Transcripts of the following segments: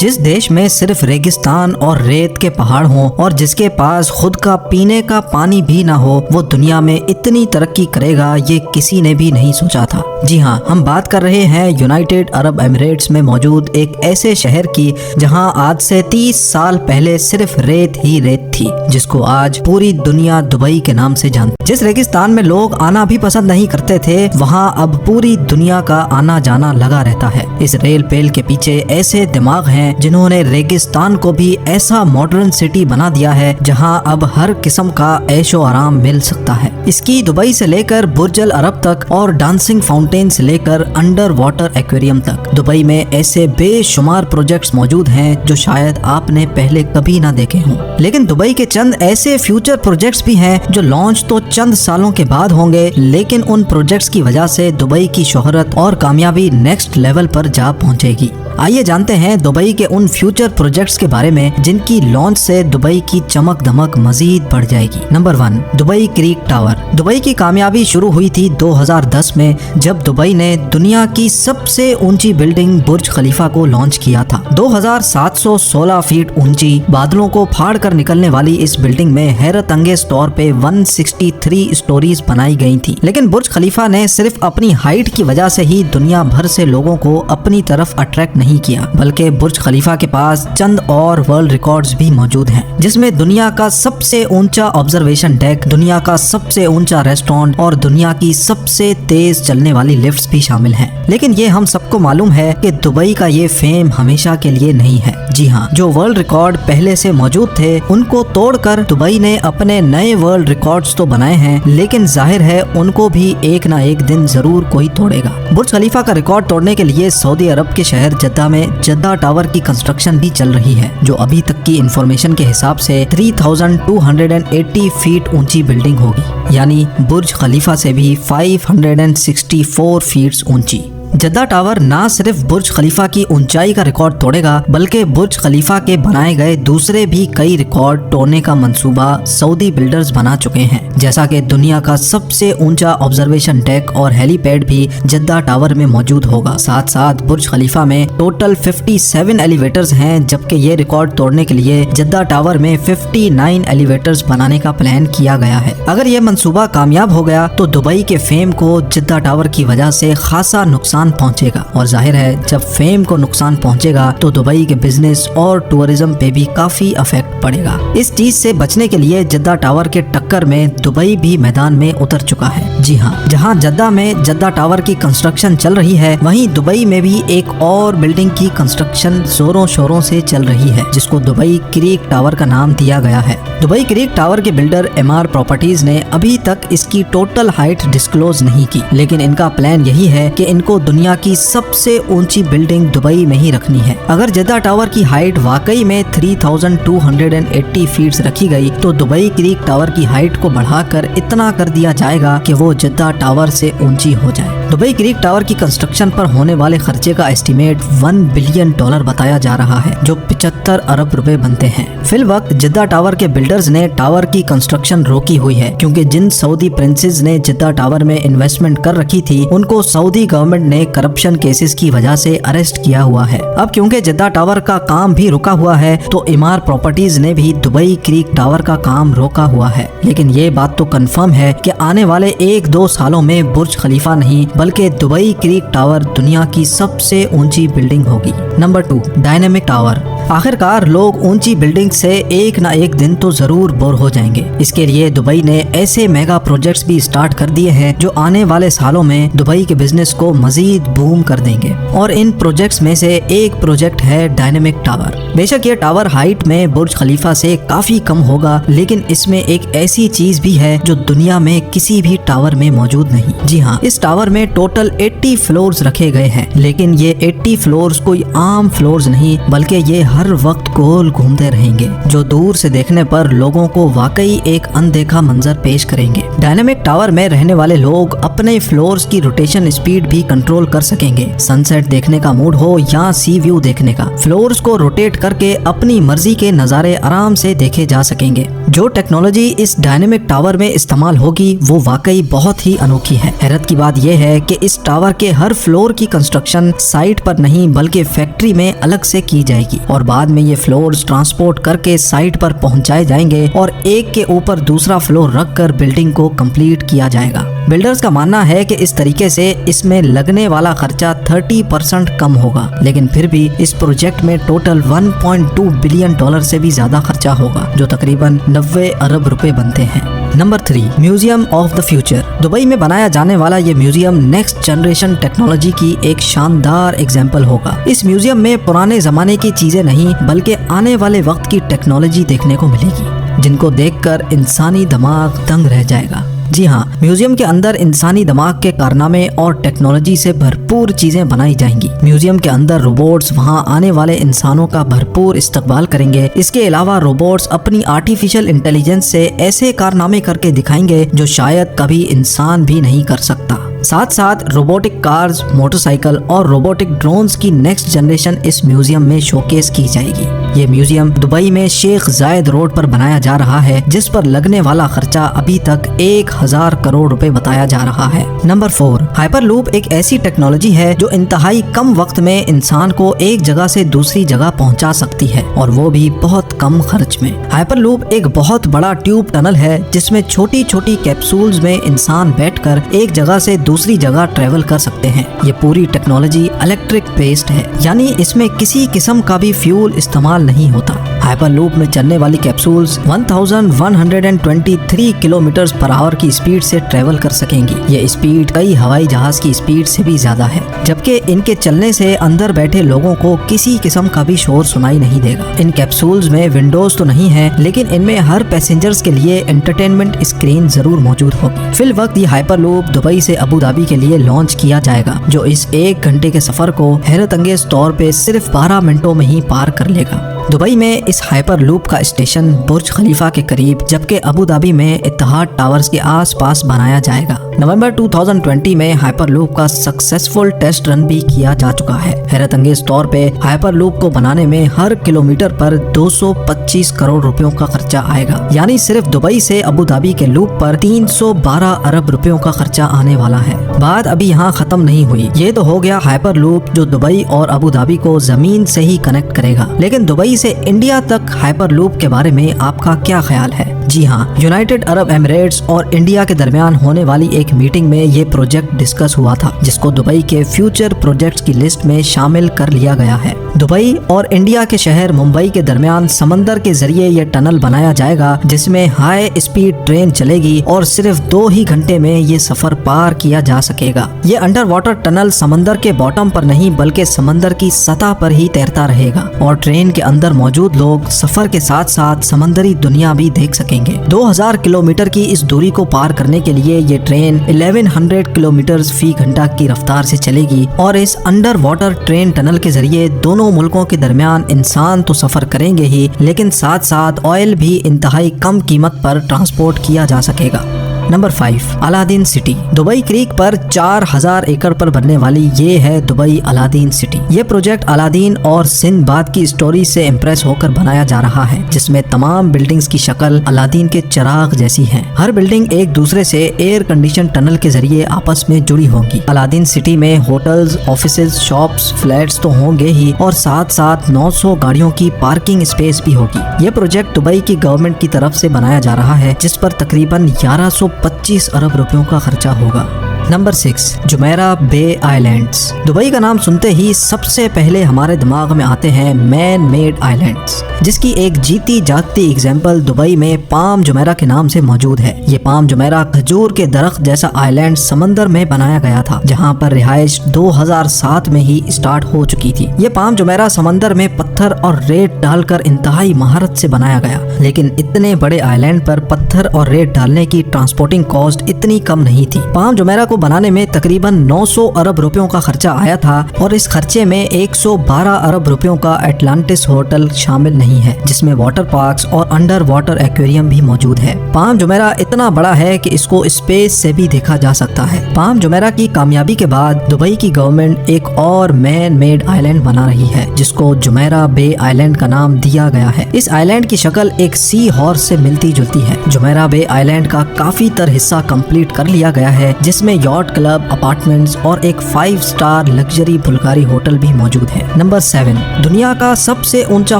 जिस देश में सिर्फ रेगिस्तान और रेत के पहाड़ हों और जिसके पास खुद का पीने का पानी भी ना हो, वो दुनिया में इतनी तरक्की करेगा ये किसी ने भी नहीं सोचा था। जी हाँ, हम बात कर रहे हैं यूनाइटेड अरब एमिरेट्स में मौजूद एक ऐसे शहर की जहां आज से 30 साल पहले सिर्फ रेत ही रेत थी, जिसको आज पूरी दुनिया दुबई के नाम से जानती। जिस रेगिस्तान में लोग आना भी पसंद नहीं करते थे, वहां अब पूरी दुनिया का आना जाना लगा रहता है। इस रेल पेल के पीछे ऐसे दिमाग हैं जिन्होंने रेगिस्तान को भी ऐसा मॉडर्न सिटी बना दिया है जहां अब हर किस्म का ऐशो आराम मिल सकता है। इसकी दुबई से लेकर बुर्ज अल अरब तक और डांसिंग फाउंटेन से लेकर अंडर वाटर एक्वेरियम तक दुबई में ऐसे बेशुमार प्रोजेक्ट्स मौजूद हैं जो शायद आपने पहले कभी ना देखे हों। लेकिन दुबई के चंद ऐसे फ्यूचर प्रोजेक्ट्स भी हैं जो लॉन्च तो चंद सालों के बाद होंगे, लेकिन उन प्रोजेक्ट्स की वजह से दुबई की शोहरत और कामयाबी नेक्स्ट लेवल पर जा पहुंचेगी। आइए जानते हैं दुबई के उन फ्यूचर प्रोजेक्ट्स के बारे में जिनकी लॉन्च से दुबई की चमक दमक मजीद बढ़ जाएगी। Number 1, Dubai creek tower. Dubai की कामयाबी शुरू हुई थी 2010 में जब दुबई ने दुनिया की सबसे ऊंची बिल्डिंग बुर्ज खलीफा को लॉन्च किया था। 2716 फीट ऊंची बादलों को फाड़ कर निकलने वाली इस बिल्डिंग में हैरत अंगेज तौर पे 163 स्टोरीज बनाई गई थी। लेकिन बुर्ज खलीफा ने सिर्फ अपनी हाइट की वजह से ही दुनिया भर से लोगों को अपनी तरफ अट्रैक्ट नहीं किया, बल्कि बुर्ज खलीफा के पास चंद और वर्ल्ड रिकॉर्ड्स भी मौजूद हैं, जिसमें दुनिया का सबसे ऊंचा ऑब्जर्वेशन डेक, दुनिया का सबसे ऊंचा रेस्टोरेंट और दुनिया की सबसे तेज चलने वाली लिफ्ट्स भी शामिल हैं। लेकिन ये हम सबको मालूम है कि दुबई का ये फेम हमेशा के लिए नहीं है। जी हाँ, जो वर्ल्ड रिकॉर्ड पहले से मौजूद थे उनको तोड़कर दुबई ने अपने नए वर्ल्ड रिकॉर्ड्स तो बनाए हैं, लेकिन जाहिर है उनको भी एक ना एक दिन जरूर कोई तोड़ेगा। बुर्ज खलीफा का रिकॉर्ड तोड़ने के लिए सऊदी अरब के शहर जद्दा में जद्दा टावर की कंस्ट्रक्शन भी चल रही है, जो अभी तक की इंफॉर्मेशन के हिसाब से 3280 फीट ऊंची बिल्डिंग होगी, यानी बुर्ज खलीफा से भी 564 फीट ऊंची। जद्दा टावर ना सिर्फ बुर्ज खलीफा की ऊंचाई का रिकॉर्ड तोड़ेगा, बल्कि बुर्ज खलीफा के बनाए गए दूसरे भी कई रिकॉर्ड तोड़ने का मंसूबा सऊदी बिल्डर्स बना चुके हैं, जैसा कि दुनिया का सबसे ऊंचा ऑब्जर्वेशन डेक और हेलीपैड भी जद्दा टावर में मौजूद होगा। साथ साथ बुर्ज खलीफा में टोटल 57 एलिवेटर्स हैं, जबकि ये रिकॉर्ड तोड़ने के लिए जद्दा टावर में 59 एलिवेटर्स बनाने का प्लान किया गया है। अगर ये मंसूबा कामयाब हो गया तो दुबई के फेम को जद्दा टावर की वजह से खासा नुकसान पहुंचेगा, और जाहिर है जब फेम को नुकसान पहुंचेगा तो दुबई के बिजनेस और टूरिज्म पे भी काफी इफेक्ट पड़ेगा। इस चीज से बचने के लिए जद्दा टावर के टक्कर में दुबई भी मैदान में उतर चुका है। जी हाँ, जहां जद्दा में जद्दा टावर की कंस्ट्रक्शन चल रही है, वहीं दुबई में भी एक और बिल्डिंग की कंस्ट्रक्शन जोरों शोरों से चल रही है, जिसको दुबई क्रीक टावर का नाम दिया गया है। दुबई क्रीक टावर के बिल्डर एमआर प्रॉपर्टीज ने अभी तक इसकी टोटल हाइट डिस्क्लोज नहीं की, लेकिन इनका प्लान यही है कि इनको दुनिया की सबसे ऊंची बिल्डिंग दुबई में ही रखनी है। अगर जद्दा टावर की हाइट वाकई में 3280 फीट रखी गई तो दुबई क्रीक टावर की हाइट को बढ़ाकर इतना कर दिया जाएगा कि वो जद्दा टावर से ऊंची हो जाए। दुबई क्रीक टावर की कंस्ट्रक्शन पर होने वाले खर्चे का एस्टीमेट $1 बिलियन बताया जा रहा है, जो 75 अरब रुपए बनते हैं। फिल वक्त जद्दा टावर के बिल्डर्स ने टावर की कंस्ट्रक्शन रोकी हुई है, क्योंकि जिन सऊदी प्रिंसेस ने जद्दा टावर में इन्वेस्टमेंट कर रखी थी उनको सऊदी गवर्नमेंट ने करप्शन केसेस की वजह से अरेस्ट किया हुआ है। अब क्योंकि जद्दा टावर का काम भी रुका हुआ है तो एमआर प्रॉपर्टीज ने भी दुबई क्रीक टावर का काम रोका हुआ है। लेकिन ये बात तो कंफर्म है कि आने वाले 1-2 सालों में बुर्ज खलीफा नहीं बल्कि दुबई क्रीक टावर दुनिया की सबसे ऊंची बिल्डिंग होगी। Number 2, dynamic tower. आखिरकार लोग ऊंची बिल्डिंग से एक ना एक दिन तो जरूर बोर हो जाएंगे। इसके लिए दुबई ने ऐसे मेगा प्रोजेक्ट्स भी स्टार्ट कर दिए हैं जो आने वाले सालों में दुबई के बिजनेस को मजीद बूम कर देंगे, और इन प्रोजेक्ट्स में से एक प्रोजेक्ट है डायनेमिक टावर। बेशक ये टावर हाइट में बुर्ज खलीफा से काफी कम होगा, लेकिन इसमें एक ऐसी चीज भी है जो दुनिया में किसी भी टावर में मौजूद नहीं। जी हाँ, इस टावर में टोटल 80 फ्लोर्स रखे गए हैं, लेकिन ये 80 फ्लोर्स कोई आम फ्लोर्स नहीं, बल्कि ये हर वक्त गोल घूमते रहेंगे, जो दूर से देखने पर लोगों को वाकई एक अनदेखा मंजर पेश करेंगे। डायनामिक टावर में रहने वाले लोग अपने फ्लोर्स की रोटेशन स्पीड भी कंट्रोल कर सकेंगे। सनसेट देखने का मूड हो या सी व्यू देखने का, फ्लोर्स को रोटेट करके अपनी मर्जी के नज़ारे आराम से देखे जा सकेंगे। जो टेक्नोलॉजी इस डायनेमिक टावर में इस्तेमाल होगी वो वाकई बहुत ही अनोखी है। हैरत की बात यह है कि इस टावर के हर फ्लोर की कंस्ट्रक्शन साइट पर नहीं बल्कि फैक्ट्री में अलग से की जाएगी और बाद में ये फ्लोर्स ट्रांसपोर्ट करके साइट पर पहुंचाए जाएंगे और एक के ऊपर दूसरा फ्लोर रखकर बिल्डिंग को कंप्लीट किया जाएगा। बिल्डर्स का मानना है कि इस तरीके से इसमें लगने वाला खर्चा 30% कम होगा, लेकिन फिर भी इस प्रोजेक्ट में टोटल 1.2 बिलियन डॉलर से भी ज्यादा खर्चा होगा, जो तकरीबन 90 अरब रुपए बनते हैं। Number 3, museum of the future. Dubai में बनाया जाने वाला ये म्यूजियम नेक्स्ट जनरेशन टेक्नोलॉजी की एक शानदार एग्जाम्पल होगा। इस म्यूजियम में पुराने जमाने की चीजें नहीं बल्कि आने वाले वक्त की टेक्नोलॉजी देखने को मिलेगी, जिनको देखकर इंसानी दिमाग दंग रह जाएगा। जी हाँ, म्यूजियम के अंदर इंसानी दिमाग के कारनामे और टेक्नोलॉजी से भरपूर चीजें बनाई जाएंगी। म्यूजियम के अंदर रोबोट्स वहाँ आने वाले इंसानों का भरपूर इस्तकबाल करेंगे। इसके अलावा रोबोट्स अपनी आर्टिफिशियल इंटेलिजेंस से ऐसे कारनामे करके दिखाएंगे जो शायद कभी इंसान भी नहीं कर सकता। साथ साथ रोबोटिक कार्स, मोटरसाइकिल और रोबोटिक ड्रोन्स की नेक्स्ट जनरेशन इस म्यूजियम में शोकेस की जाएगी। ये म्यूजियम दुबई में शेख जायद रोड पर बनाया जा रहा है, जिस पर लगने वाला खर्चा अभी तक 1000 करोड़ रुपए बताया जा रहा है। नंबर 4, हाइपरलूप एक ऐसी टेक्नोलॉजी है जो इंतहाई कम वक्त में इंसान को एक जगह से दूसरी जगह पहुंचा सकती है और वो भी बहुत कम खर्च में। हाइपरलूप एक बहुत बड़ा ट्यूब टनल है जिसमें छोटी छोटी कैप्सूल्स में इंसान बैठकर एक जगह से दूसरी जगह ट्रेवल कर सकते हैं। ये पूरी टेक्नोलॉजी इलेक्ट्रिक बेस्ड है, यानी इसमें किसी किस्म का भी फ्यूल इस्तेमाल नहीं होता। हाइपरलूप में चलने वाली कैप्सूल्स 1123 किलोमीटर पर आवर की स्पीड से ट्रेवल कर सकेंगी। ये स्पीड कई हवाई जहाज की स्पीड से भी ज्यादा है, जबकि इनके चलने से अंदर बैठे लोगों को किसी किस्म का भी शोर सुनाई नहीं देगा। इन कैप्सूल्स में विंडोज तो नहीं है, लेकिन इनमें हर पैसेंजर्स के लिए एंटरटेनमेंट स्क्रीन जरूर मौजूद होगी। फिल वक्त ये हाइपरलूप दुबई से अबू धाबी के लिए लॉन्च किया जाएगा, जो इस 1 घंटे के सफर को हैरत अंगेज तौर पे सिर्फ 12 मिनटों में ही पार कर लेगा। दुबई में इस हाइपरलूप का स्टेशन बुर्ज खलीफा के करीब, जबकि अबू धाबी में इत्तेहाद टावर्स के आसपास बनाया जाएगा। नवंबर 2020 में हाइपरलूप का सक्सेसफुल टेस्ट रन भी किया जा चुका है। हैरत अंगेज तौर पे हाइपरलूप को बनाने में हर किलोमीटर पर 225 करोड़ रुपयों का खर्चा आएगा, यानी सिर्फ दुबई से अबू धाबी के लूप पर 312 अरब रुपयों का खर्चा आने वाला है। बात अभी यहाँ खत्म नहीं हुई। ये तो हो गया हाइपरलूप जो दुबई और अबू धाबी को जमीन से ही कनेक्ट करेगा, लेकिन दुबई से इंडिया तक हाइपरलूप के बारे में आपका क्या ख्याल है? जी हाँ, यूनाइटेड अरब एमिरेट्स और इंडिया के दरमियान होने वाली एक मीटिंग में ये प्रोजेक्ट डिस्कस हुआ था, जिसको दुबई के फ्यूचर प्रोजेक्ट्स की लिस्ट में शामिल कर लिया गया है। दुबई और इंडिया के शहर मुंबई के दरमियान समंदर के जरिए ये टनल बनाया जाएगा, जिसमें हाई स्पीड ट्रेन चलेगी और सिर्फ 2 ही घंटे में ये सफर पार किया जा सकेगा। ये अंडर वाटर टनल समंदर के बॉटम पर नहीं बल्कि समंदर की सतह पर ही तैरता रहेगा और ट्रेन के अंदर मौजूद लोग सफर के साथ साथ समंदरी दुनिया भी देख सकेंगे। 2000 किलोमीटर की इस दूरी को पार करने के लिए ये ट्रेन 1100 किलोमीटर फी घंटा की रफ्तार से चलेगी और इस अंडर वाटर ट्रेन टनल के जरिए दोनों मुल्कों के दरमियान इंसान तो सफर करेंगे ही, लेकिन साथ साथ ऑयल भी इंतहाई कम कीमत पर ट्रांसपोर्ट किया जा सकेगा। Number 5, Aladdin city. Dubai creek पर 4000 एकड़ पर बनने वाली ये है दुबई अलादीन सिटी। ये प्रोजेक्ट अलादीन और सिंदबाद की स्टोरी से इम्प्रेस होकर बनाया जा रहा है, जिसमें तमाम बिल्डिंग्स की शक्ल अलादीन के चिराग जैसी है। हर बिल्डिंग एक दूसरे से एयर कंडीशन टनल के जरिए आपस में जुड़ी होंगी। अलादीन सिटी में होटल्स, ऑफिसेज, शॉप्स, फ्लैट्स तो होंगे ही और साथ साथ 900 गाड़ियों की पार्किंग स्पेस भी होगी। ये प्रोजेक्ट दुबई की गवर्नमेंट की तरफ से बनाया जा रहा है, जिस पर तकरीबन 1125 अरब रुपयों का खर्चा होगा। नंबर 6, जुमेरा बे आइलैंड्स। दुबई का नाम सुनते ही सबसे पहले हमारे दिमाग में आते हैं मैन मेड आइलैंड्स, जिसकी एक जीती जागती एग्जाम्पल दुबई में पाम जुमेरा के नाम से मौजूद है। ये पाम जुमेरा खजूर के दरख्त जैसा आइलैंड समंदर में बनाया गया था, जहाँ पर रिहाइश 2007 में ही स्टार्ट हो चुकी थी। ये पाम जुमेरा समंदर में पत्थर और रेत डालकर इंतहाई महारत से बनाया गया, लेकिन इतने बड़े आइलैंड पर पत्थर और रेत डालने की ट्रांसपोर्टिंग कॉस्ट इतनी कम नहीं थी। पाम जुमेरा को बनाने में तकरीबन 900 अरब रुपयों का खर्चा आया था और इस खर्चे में 112 अरब रुपयों का एटलांटिस होटल शामिल नहीं है, जिसमें वाटर पार्क्स और अंडर वाटर एक्वेरियम भी मौजूद है। पाम जुमेरा इतना बड़ा है कि इसको स्पेस से भी देखा जा सकता है। पाम जुमेरा की कामयाबी के बाद दुबई की गवर्नमेंट एक और मैन मेड आइलैंड बना रही है, जिसको जुमेरा बे आइलैंड का नाम दिया गया है। इस आइलैंड की शक्ल एक सी हॉर्स से मिलती जुलती है। जुमेरा बे आइलैंड का काफी तर हिस्सा कंप्लीट कर लिया गया है, जिसमें यॉट क्लब, अपार्टमेंट्स और एक 5 स्टार लग्जरी बुल्गारी होटल भी मौजूद है। नंबर 7, दुनिया का सबसे ऊंचा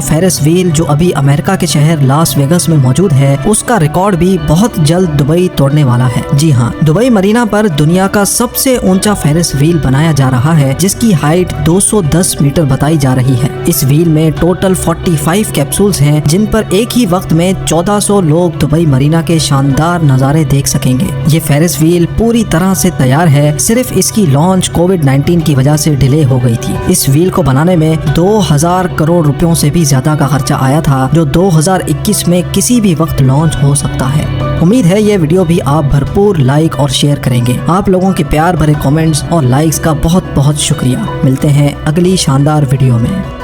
फेरिस व्हील जो अभी अमेरिका के शहर लास वेगस में मौजूद है, उसका रिकॉर्ड भी बहुत जल्द दुबई तोड़ने वाला है। जी हाँ, दुबई मरीना पर दुनिया का सबसे ऊंचा फेरिस व्हील बनाया जा रहा है, जिसकी हाइट 210 मीटर बताई जा रही है। इस व्हील में टोटल 45 कैप्सूल्स हैं, जिन पर एक ही वक्त में 1400 लोग दुबई मरीना के शानदार नज़ारे देख सकेंगे। ये फेरिस व्हील पूरी तरह से तैयार है, सिर्फ इसकी लॉन्च कोविड-19 की वजह से डिले हो गई थी। इस व्हील को बनाने में 2000 करोड़ रुपयों से भी ज्यादा का खर्चा आया था, जो 2021 में किसी भी वक्त लॉन्च हो सकता है। उम्मीद है ये वीडियो भी आप भरपूर लाइक और शेयर करेंगे। आप लोगों के प्यार भरे कमेंट्स और लाइक्स का बहुत बहुत शुक्रिया। मिलते हैं अगली शानदार वीडियो में।